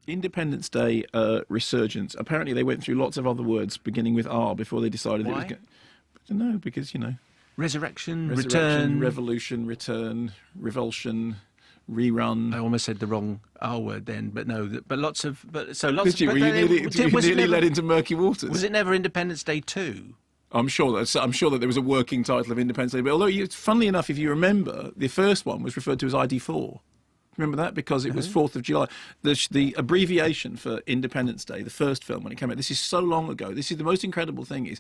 Independence Day Resurgence. Apparently they went through lots of other words beginning with R before they decided Why? it was... No, because, you know... Resurrection, Resurrection, return... revolution, return, revulsion, rerun. I almost said the wrong R word then, but no. But lots of... Did you? Were you nearly led into murky waters? Was it never Independence Day 2? I'm sure that there was a working title of Independence Day. But although, funnily enough, if you remember, the first one was referred to as ID4. Remember that? Because it was 4th of July. The abbreviation for Independence Day, the first film when it came out, this is so long ago. This is the most incredible thing is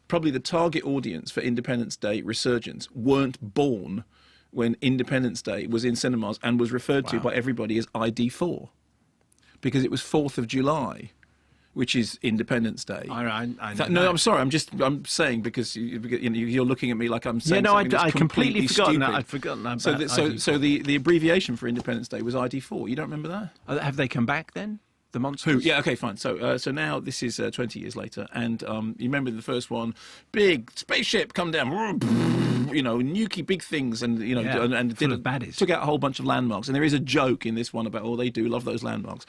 probably the target audience for Independence Day Resurgence weren't born when Independence Day was in cinemas and was referred to by everybody as ID4 because it was 4th of July. Which is Independence Day. I No, I'm sorry. I'm saying because you're looking at me like I'm saying. Yeah, no, something that's I completely forgotten stupid. that. I'd forgotten that. So the abbreviation for Independence Day was ID4. You don't remember that? Have they come back then? The monsters? Who? Yeah, okay, fine. So now this is 20 years later, and you remember the first one, big spaceship come down, you know, nukey big things, and you know, and full of baddies. Took out a whole bunch of landmarks. And there is a joke in this one about, oh, they do love those landmarks,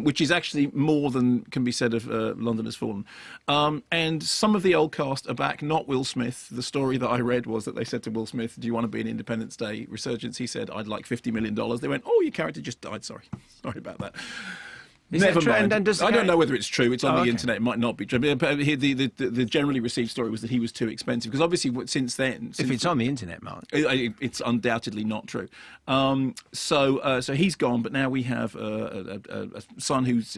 which is actually more than can be said of London Has Fallen. And some of the old cast are back, not Will Smith. The story that I read was that they said to Will Smith, do you want to be in Independence Day Resurgence? He said, I'd like $50 million. They went, oh, your character just died. Sorry about that. Never mind. I don't know whether it's true. It's on the internet. It might not be true. But the generally received story was that he was too expensive. Because obviously, since then... If it's on the internet, Mark. It's undoubtedly not true. So he's gone, but now we have a son who's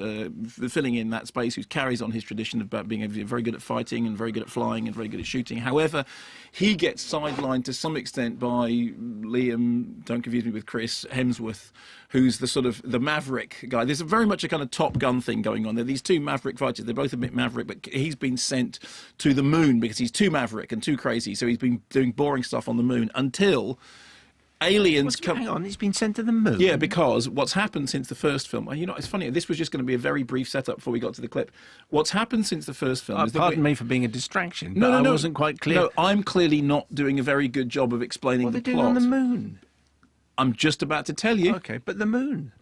filling in that space, who carries on his tradition of being very good at fighting and very good at flying and very good at shooting. However, he gets sidelined to some extent by Liam, don't confuse me with Chris Hemsworth, who's the sort of the maverick guy. There's very much a kind of Top Gun thing going on there. These two maverick fighters, they're both a bit maverick, but he's been sent to the moon because he's too maverick and too crazy. So he's been doing boring stuff on the moon until aliens come. Hang on, he's been sent to the moon? Yeah, because what's happened since the first film, you know, it's funny, this was just going to be a very brief setup before we got to the clip. What's happened since the first film is that... Pardon me for being a distraction, but I wasn't quite clear. No, I'm clearly not doing a very good job of explaining the plot. What are they doing on the moon? I'm just about to tell you. Okay, but the moon.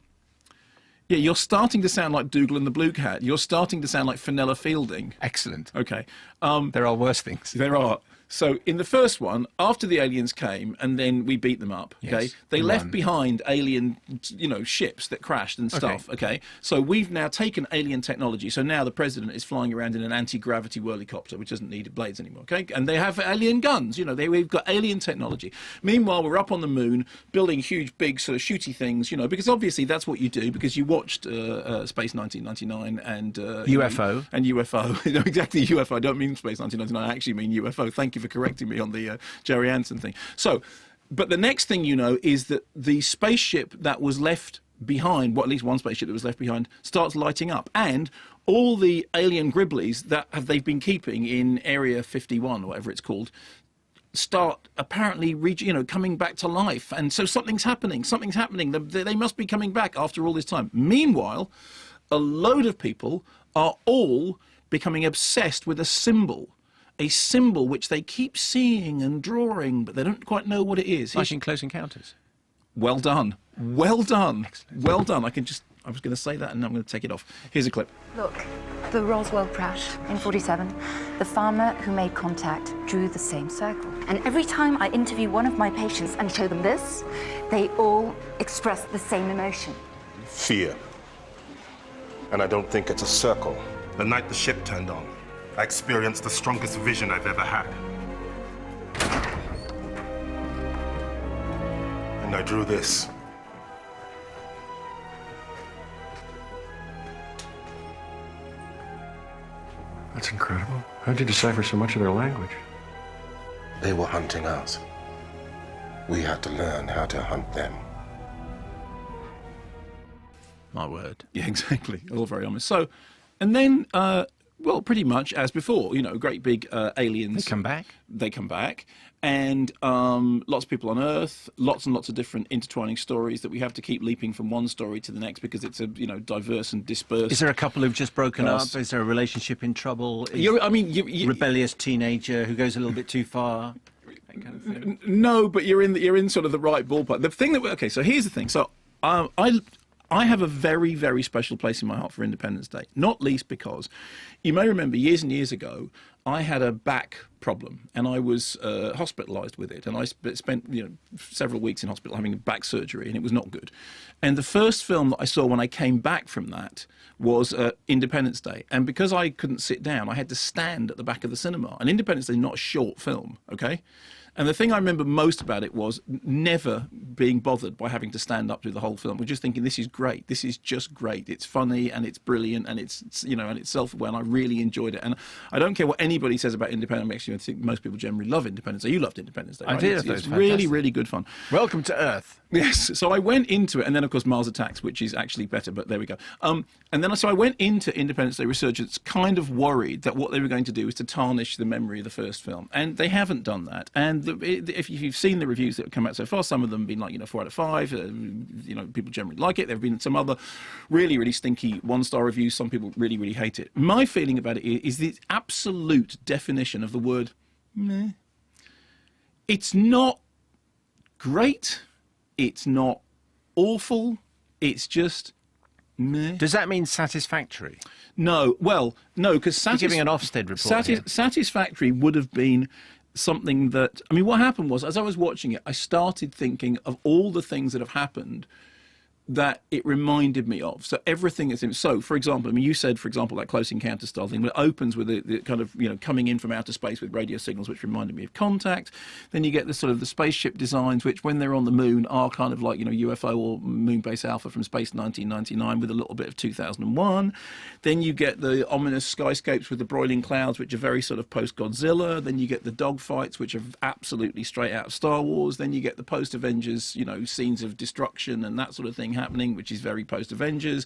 Yeah, you're starting to sound like Dougal and the Blue Cat. You're starting to sound like Fenella Fielding. Excellent. Okay. There are worse things. There are. So in the first one, after the aliens came and then we beat them up, okay, Yes, they left behind alien, you know, ships that crashed and stuff, okay? So we've now taken alien technology. So now the president is flying around in an anti-gravity whirlicopter, which doesn't need blades anymore, okay? And they have alien guns, you know, we've got alien technology. Meanwhile, we're up on the moon building huge, big sort of shooty things, you know, because obviously that's what you do because you watched Space 1999 and... UFO. And UFO. No, exactly, UFO. I don't mean Space 1999, I actually mean UFO. Thank you for correcting me on the Jerry Anson thing. So, but the next thing you know is that the spaceship that was left behind, well, at least one spaceship that was left behind, starts lighting up. And all the alien Gribblies that they've been keeping in Area 51, or whatever it's called, start apparently coming back to life. And so something's happening. They must be coming back after all this time. Meanwhile, a load of people are all becoming obsessed with a symbol which they keep seeing and drawing, but they don't quite know what it is. Like in Close Encounters. Well done. Well done. Excellent. Well done. I was going to say that and I'm going to take it off. Here's a clip. Look, the Roswell crash in 47, the farmer who made contact drew the same circle. And every time I interview one of my patients and show them this, they all express the same emotion. Fear. And I don't think it's a circle. The night the ship turned on, I experienced the strongest vision I've ever had. And I drew this. That's incredible. How'd you decipher so much of their language? They were hunting us. We had to learn how to hunt them. My word. Yeah, exactly. All very honest. So, and then... well, pretty much as before, you know, great big aliens. They come back. They come back. And lots of people on Earth, lots and lots of different intertwining stories that we have to keep leaping from one story to the next because it's a, you know, diverse and dispersed. Is there a couple who've just broken up? Is there a relationship in trouble? Rebellious teenager who goes a little bit too far? That kind of thing. No, but you're in sort of the right ballpark. The thing that... Okay, so here's the thing. So I have a very, very special place in my heart for Independence Day, not least because you may remember years and years ago, I had a back problem and I was hospitalised with it. And I spent several weeks in hospital having back surgery, and it was not good. And the first film that I saw when I came back from that was Independence Day. And because I couldn't sit down, I had to stand at the back of the cinema. And Independence Day is not a short film, okay? And the thing I remember most about it was never being bothered by having to stand up through the whole film. We're just thinking, this is great. This is just great. It's funny and it's brilliant and it's and it's self-aware, and I really enjoyed it. And I don't care what anybody says about Independence Day. Actually, I think most people generally love Independence Day. You loved Independence Day, right? I did. It's really, really good fun. Welcome to Earth. Yes. So I went into it, and then of course Mars Attacks, which is actually better, but there we go. And then so I went into Independence Day Resurgence kind of worried that what they were going to do was to tarnish the memory of the first film, and they haven't done that. And if you've seen the reviews that have come out so far, some of them have been like 4 out of 5. People generally like it. There have been some other really, really stinky 1-star reviews. Some people really, really hate it. My feeling about it is the absolute definition of the word meh. It's not great. It's not awful. It's just meh. Does that mean satisfactory? No. Well, no, because giving an Ofsted report. Satisfactory would have been something that, I mean, what happened was, as I was watching it, I started thinking of all the things that have happened that it reminded me of. So everything is in. So, for example, I mean, you said, for example, that Close Encounter style thing, but it opens with the kind of, coming in from outer space with radio signals, which reminded me of Contact. Then you get the sort of the spaceship designs, which when they're on the moon are kind of like, UFO or Moon Base Alpha from Space 1999 with a little bit of 2001. Then you get the ominous skyscapes with the broiling clouds, which are very sort of post-Godzilla. Then you get the dogfights, which are absolutely straight out of Star Wars. Then you get the post-Avengers, scenes of destruction and that sort of thing happening, which is very post-Avengers.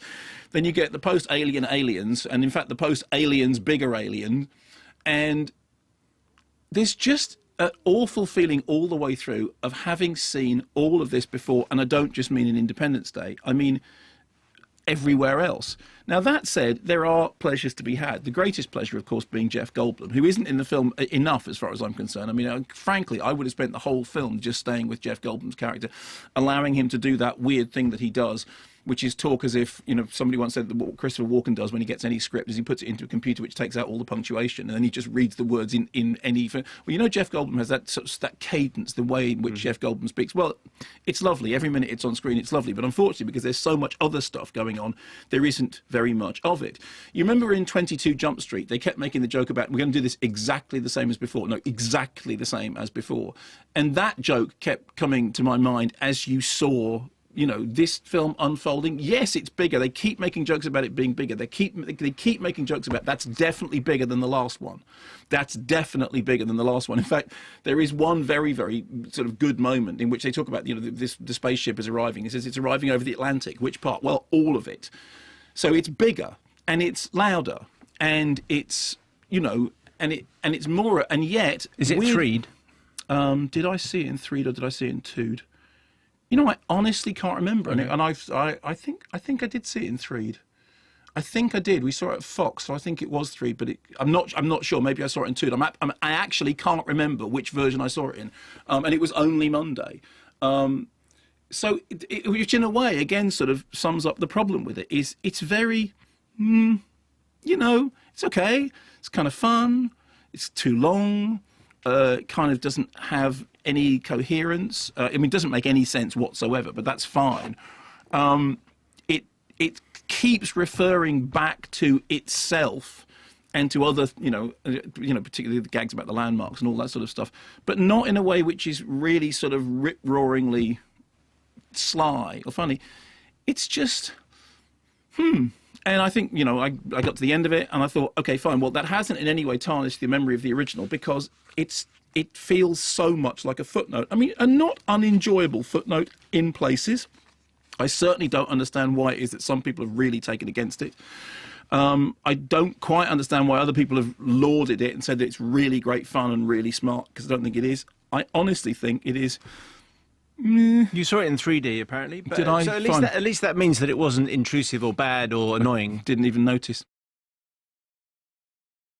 Then you get the post-Alien aliens, and in fact the post-Aliens bigger alien. And there's just an awful feeling all the way through of having seen all of this before, and I don't just mean in Independence Day, I mean everywhere else. Now, that said, there are pleasures to be had. The greatest pleasure, of course, being Jeff Goldblum, who isn't in the film enough as far as I'm concerned. I mean, frankly, I would have spent the whole film just staying with Jeff Goldblum's character, allowing him to do that weird thing that he does, which is talk as if, somebody once said that what Christopher Walken does when he gets any script is he puts it into a computer which takes out all the punctuation, and then he just reads the words in any... Well, Jeff Goldblum has that cadence, the way in which Jeff Goldblum speaks. Well, it's lovely. Every minute it's on screen, it's lovely. But unfortunately, because there's so much other stuff going on, there isn't very much of it. You remember in 22 Jump Street, they kept making the joke about, we're going to do this exactly the same as before. No, exactly the same as before. And that joke kept coming to my mind as you saw this film unfolding. Yes, it's bigger. They keep making jokes about it being bigger. They keep making jokes about that's definitely bigger than the last one. That's definitely bigger than the last one. In fact, there is one very, very sort of good moment in which they talk about the spaceship is arriving. It says it's arriving over the Atlantic. Which part? Well, all of it. So it's bigger and it's louder and it's and it's more, and yet is it 3'd? Did I see it in 3'd or did I see it in 2'd? I honestly can't remember, okay. And I think I did see it in 3'd. I think I did. We saw it at Fox, so I think it was 3'd, but I'm not sure. Maybe I saw it in 2'd. I actually can't remember which version I saw it in, and it was only Monday. So, which in a way, again, sort of sums up the problem with it. Is it's very, it's okay. It's kind of fun. It's too long. Kind of doesn't have any coherence. It doesn't make any sense whatsoever, but that's fine. It keeps referring back to itself and to other, particularly the gags about the landmarks and all that sort of stuff, but not in a way which is really sort of rip-roaringly sly or funny. It's just, And I think, I got to the end of it and I thought, okay, fine. Well, that hasn't in any way tarnished the memory of the original because it feels so much like a footnote. I mean, a not unenjoyable footnote in places. I certainly don't understand why it is that some people have really taken against it. I don't quite understand why other people have lauded it and said that it's really great fun and really smart, because I don't think it is. I honestly think it is. You saw it in 3D, apparently. But, did I? So at least that means that it wasn't intrusive or bad or annoying. Didn't even notice.